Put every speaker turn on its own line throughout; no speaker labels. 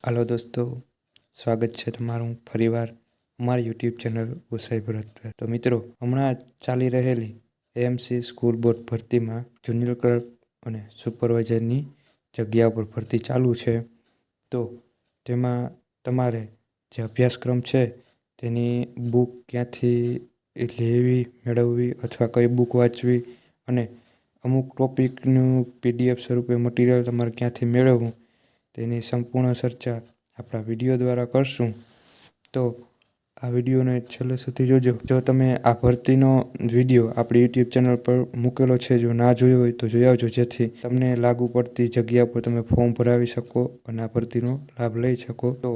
હાલો દોસ્તો, સ્વાગત છે તમારું ફરીવાર અમારી યુટ્યુબ ચેનલ ગોસાઈ ભરત પર। તો મિત્રો, હમણાં ચાલી રહેલી એએમસી સ્કૂલ બોર્ડ ભરતીમાં જુનિયર ક્લર્ક અને સુપરવાઇઝરની જગ્યા પર ભરતી ચાલુ છે। તો તેમાં તમારે જે અભ્યાસક્રમ છે તેની બુક ક્યાંથી લેવી, મેળવવી અથવા કઈ બુક વાંચવી અને અમુક ટોપિકનું પીડીએફ સ્વરૂપે મટીરિયલ તમારે ક્યાંથી મેળવવું તેની સંપૂર્ણ ચર્ચા આપણા વિડીયો દ્વારા કરશું। તો આ વિડીયોને છેલ્લે સુધી જોજો। જો તમે આ ભરતીનો વિડીયો આપણી યુટ્યુબ ચેનલ પર મૂકેલો છે, જો ના જોયો હોય તો જોઈ આવજો, જેથી તમને લાગુ પડતી જગ્યા પર તમે ફોર્મ ભરાવી શકો અને આ ભરતીનો લાભ લઈ શકો। તો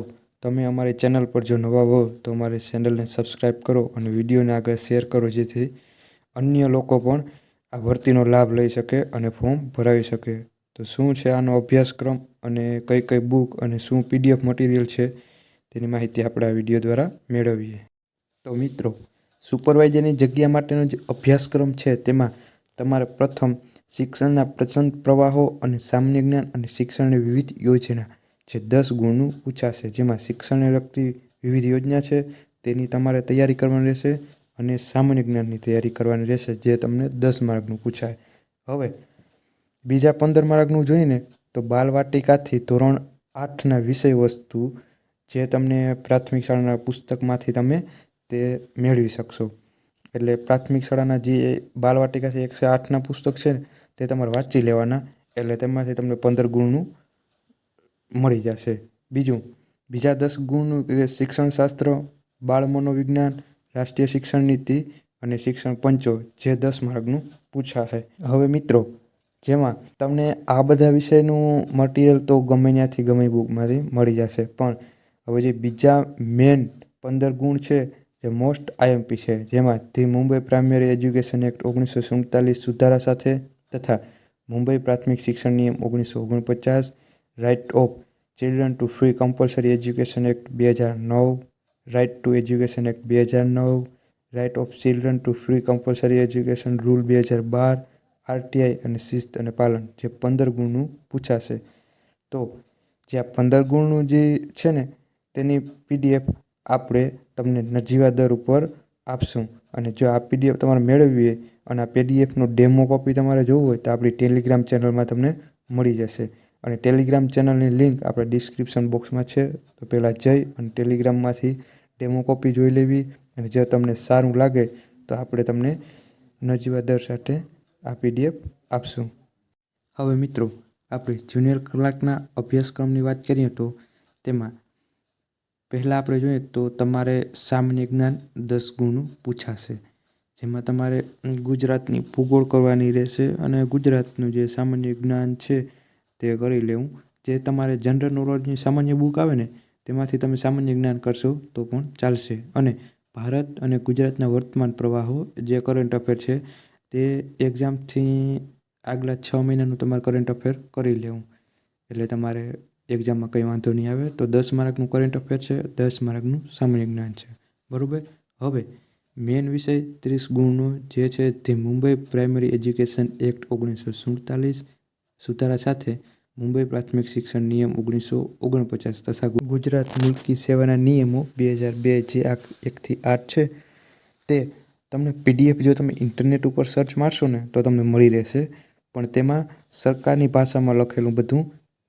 તમે અમારી ચેનલ પર જો નવા હો તો અમારી ચેનલને સબસ્ક્રાઈબ કરો અને વિડીયોને આગળ શેર કરો, જેથી અન્ય લોકો પણ આ ભરતીનો લાભ લઈ શકે અને ફોર્મ ભરાવી શકે। તો શું છે આનો અભ્યાસક્રમ અને કઈ કઈ બુક અને શું પીડીએફ મટીરિયલ છે તેની માહિતી આપણે આ વિડીયો દ્વારા મેળવીએ। તો મિત્રો, સુપરવાઇઝરની જગ્યા માટેનો જે અભ્યાસક્રમ છે તેમાં તમારે પ્રથમ શિક્ષણના પ્રચંડ પ્રવાહો અને સામાન્ય જ્ઞાન અને શિક્ષણની વિવિધ યોજના જે 10 ગુણનું પૂછાશે, જેમાં શિક્ષણને લગતી વિવિધ યોજના છે તેની તમારે તૈયારી કરવાની રહેશે અને સામાન્ય જ્ઞાનની તૈયારી કરવાની રહેશે, જે તમને 10 માર્કનું પૂછાય। હવે બીજા 15 માર્કનું જોઈને તો બાલવાટિકાથી ધોરણ 8ના વિષય વસ્તુ જે તમને પ્રાથમિક શાળાના પુસ્તકમાંથી તમે તે મેળવી શકશો। એટલે પ્રાથમિક શાળાના જે બાલવાટિકાથી 108ના પુસ્તક છે તે તમારે વાંચી લેવાના, એટલે તેમાંથી તમને 15 ગુણનું મળી જશે। બીજા 10 ગુણનું શિક્ષણશાસ્ત્ર, બાળ મનોવિજ્ઞાન, રાષ્ટ્રીય શિક્ષણ નીતિ અને શિક્ષણ પંચો જે 10 માર્કનું પૂછાશે। હવે મિત્રો, જેમાં તમને આ બધા વિષયનું મટીરિયલ તો ગમે ત્યાંથી ગમે બુકમાંથી મળી જશે, પણ હવે જે બીજા મેન 15 ગુણ છે જે મોસ્ટ આઈએમપી છે, જેમાં the Mumbai primary education act 1947 સુધારા સાથે તથા મુંબઈ પ્રાથમિક શિક્ષણ નિયમ 1949, right of children to free compulsory education act 2009, right to education act 2009, right of children to free compulsory education rule 2012, RTI અને શિસ્ત અને પાલન જે 15 ગુણનું પૂછાશે। તો જે આ 15 ગુણનું જે છે ને તેની પીડીએફ આપણે તમને નજીવા દર ઉપર આપશું, અને જો આ પીડીએફ તમારે મેળવવી હોય અને આ પીડીએફનો ડેમો કોપી તમારે જોવું હોય તો આપણી ટેલિગ્રામ ચેનલમાં તમને મળી જશે, અને ટેલિગ્રામ ચેનલની લિંક આપણે ડિસ્ક્રિપ્શન બોક્સમાં છે। તો પહેલાં જઈ અને ટેલિગ્રામમાંથી ડેમો કોપી જોઈ લેવી, અને જો તમને સારું લાગે તો આપણે તમને નજીવા દર સાથે આ પીડીએફ આપશું। હવે મિત્રો, આપણે જુનિયર ક્લાર્કના અભ્યાસક્રમની વાત કરીએ તો તેમાં પહેલાં આપણે જોઈએ તો તમારે સામાન્ય જ્ઞાન 10 ગુણનું પૂછાશે, જેમાં તમારે ગુજરાતની ભૂગોળ કરવાની રહેશે અને ગુજરાતનું જે સામાન્ય જ્ઞાન છે તે કરી લેવું। જે તમારે જનરલ નોલેજની સામાન્ય બુક આવે ને તેમાંથી તમે સામાન્ય જ્ઞાન કરશો તો પણ ચાલશે, અને ભારત અને ગુજરાતના વર્તમાન પ્રવાહો જે કરંટ અફેર છે તે એક્ઝામથી આગલા 6 મહિનાનું તમારે કરંટ અફેર કરી લેવું, એટલે તમારે એક્ઝામમાં કંઈ વાંધો નહીં આવે। તો 10 માર્કનું કરંટ અફેર છે, 10 માર્કનું સામાન્ય જ્ઞાન છે, બરાબર। હવે મેન વિષય 30 ગુણનો જે છે તે મુંબઈ પ્રાઇમરી એજ્યુકેશન એક્ટ 1947 સુધારા સાથે મુંબઈ પ્રાથમિક શિક્ષણ નિયમ 1949 તથા ગુજરાત મુલકી સેવાના નિયમો 2002 જે 1 થી 8 છે તે તમને પીડીએફ જો તમે ઇન્ટરનેટ ઉપર સર્ચ મારશો ને તો તમને મળી રહેશે, પણ તેમાં સરકારની ભાષામાં લખેલું બધું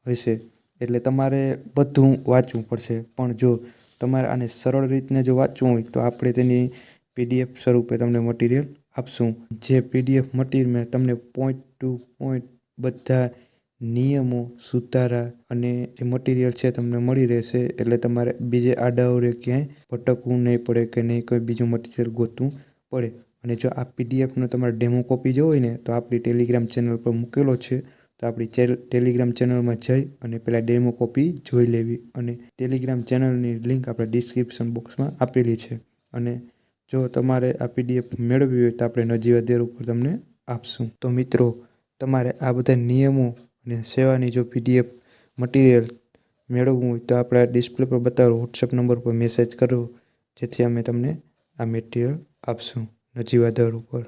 હશે, એટલે તમારે બધું વાંચવું પડશે। પણ જો તમારે આને સરળ રીતને જો વાંચવું હોય તો આપણે તેની પીડીએફ સ્વરૂપે તમને મટીરિયલ આપશું, જે પીડીએફ મટીરિયલ તમને પોઈન્ટ ટુ પોઈન્ટ બધા નિયમો, સુધારા અને જે મટીરિયલ છે તમને મળી રહેશે, એટલે તમારે બીજે આડાઅવળે ક્યાંય ભટકવું નહીં પડે કે નહીં કોઈ બીજું મટીરિયલ ગોતવું પડે। અને જો આ પીડીએફનો તમારે ડેમો કોપી જોવો હોય ને તો આપણી ટેલિગ્રામ ચેનલ પર મૂકેલો છે, તો આપણી ટેલિગ્રામ ચેનલમાં જઈ અને પહેલાં ડેમો કોપી જોઈ લેવી, અને ટેલિગ્રામ ચેનલની લિંક આપણે ડિસ્ક્રિપ્શન બોક્સમાં આપેલી છે। અને જો તમારે આ પીડીએફ મેળવવી હોય તો આપણે નજીવા દર ઉપર તમને આપશું। તો મિત્રો, તમારે આ બધા નિયમો અને સેવાની જો પીડીએફ મટીરિયલ મેળવવું હોય તો આપણે ડિસ્પ્લે પર બતાવેલો વોટ્સએપ નંબર પર મેસેજ કરો, જેથી અમે તમને આ મટીરિયલ આપશું નજીવા દર ઉપર।